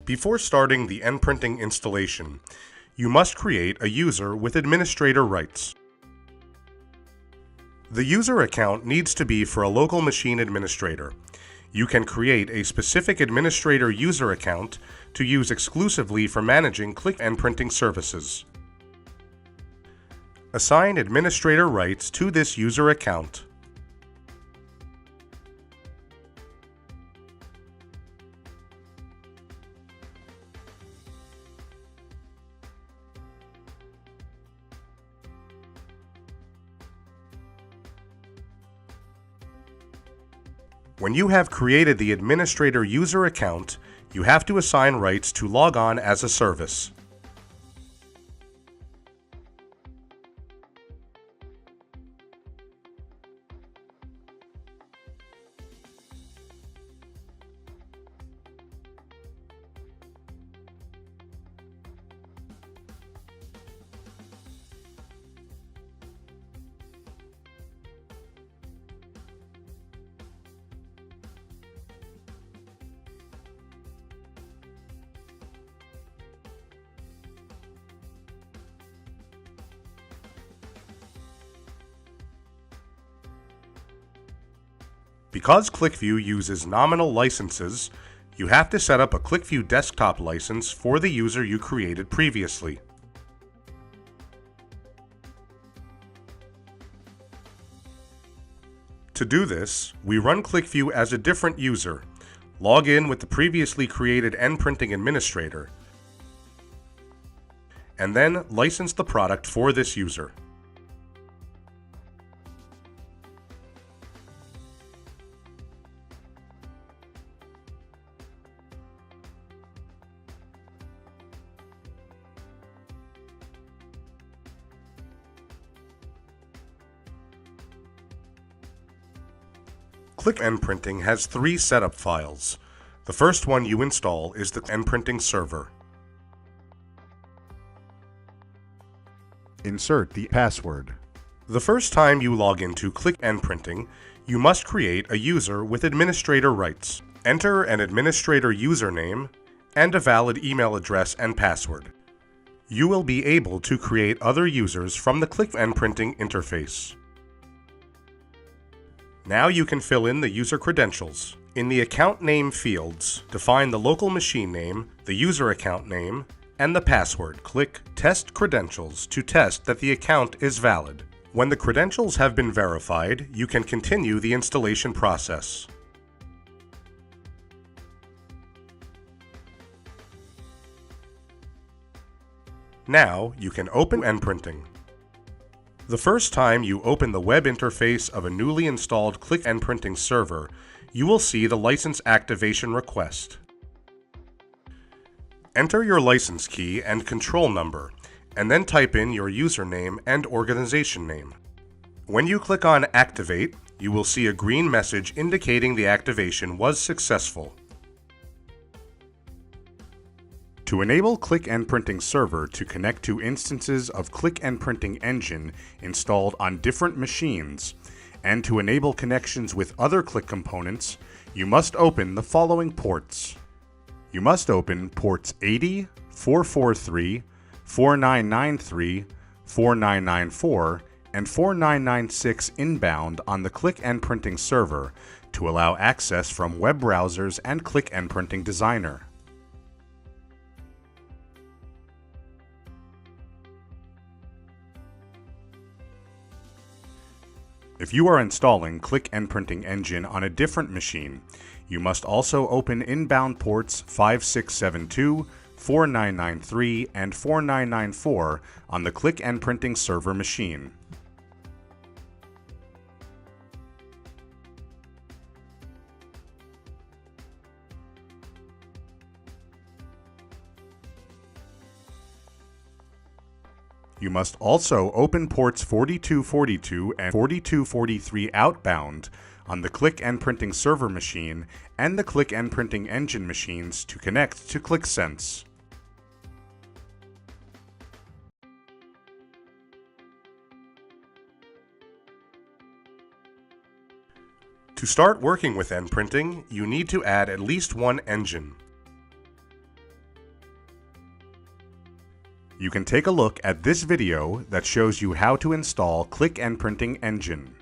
Before starting the NPrinting installation, you must create a user with administrator rights. The user account needs to be for a local machine administrator. You can create a specific administrator user account to use exclusively for managing Qlik NPrinting services. Assign administrator rights to this user account. When you have created the administrator user account, you have to assign rights to log on as a service. Because QlikView uses nominal licenses, you have to set up a QlikView Desktop license for the user you created previously. To do this, we run QlikView as a different user, log in with the previously created NPrinting administrator, and then license the product for this user. Qlik NPrinting has 3 setup files. The first one you install is the NPrinting Server. Insert the password. The first time you log into Qlik NPrinting, you must create a user with administrator rights. Enter an administrator username and a valid email address and password. You will be able to create other users from the Qlik NPrinting interface. Now you can fill in the user credentials. In the account name fields, define the local machine name, the user account name, and the password. Click Test Credentials to test that the account is valid. When the credentials have been verified, you can continue the installation process. Now you can open NPrinting. The first time you open the web interface of a newly installed Qlik NPrinting Server, you will see the license activation request. Enter your license key and control number, and then type in your username and organization name. When you click on Activate, you will see a green message indicating the activation was successful. To enable Qlik NPrinting Server to connect to instances of Qlik NPrinting Engine installed on different machines, and to enable connections with other Qlik components, you must open the following ports. You must open ports 80, 443, 4993, 4994, and 4996 inbound on the Qlik NPrinting Server to allow access from web browsers and Qlik NPrinting Designer. If you are installing Qlik NPrinting Engine on a different machine, you must also open inbound ports 5672, 4993, and 4994 on the Qlik NPrinting Server machine. You must also open ports 4242 and 4243 outbound on the Qlik NPrinting Server machine and the Qlik NPrinting Engine machines to connect to Qlik Sense. To start working with NPrinting, you need to add at least one engine. You can take a look at this video that shows you how to install Qlik NPrinting Engine.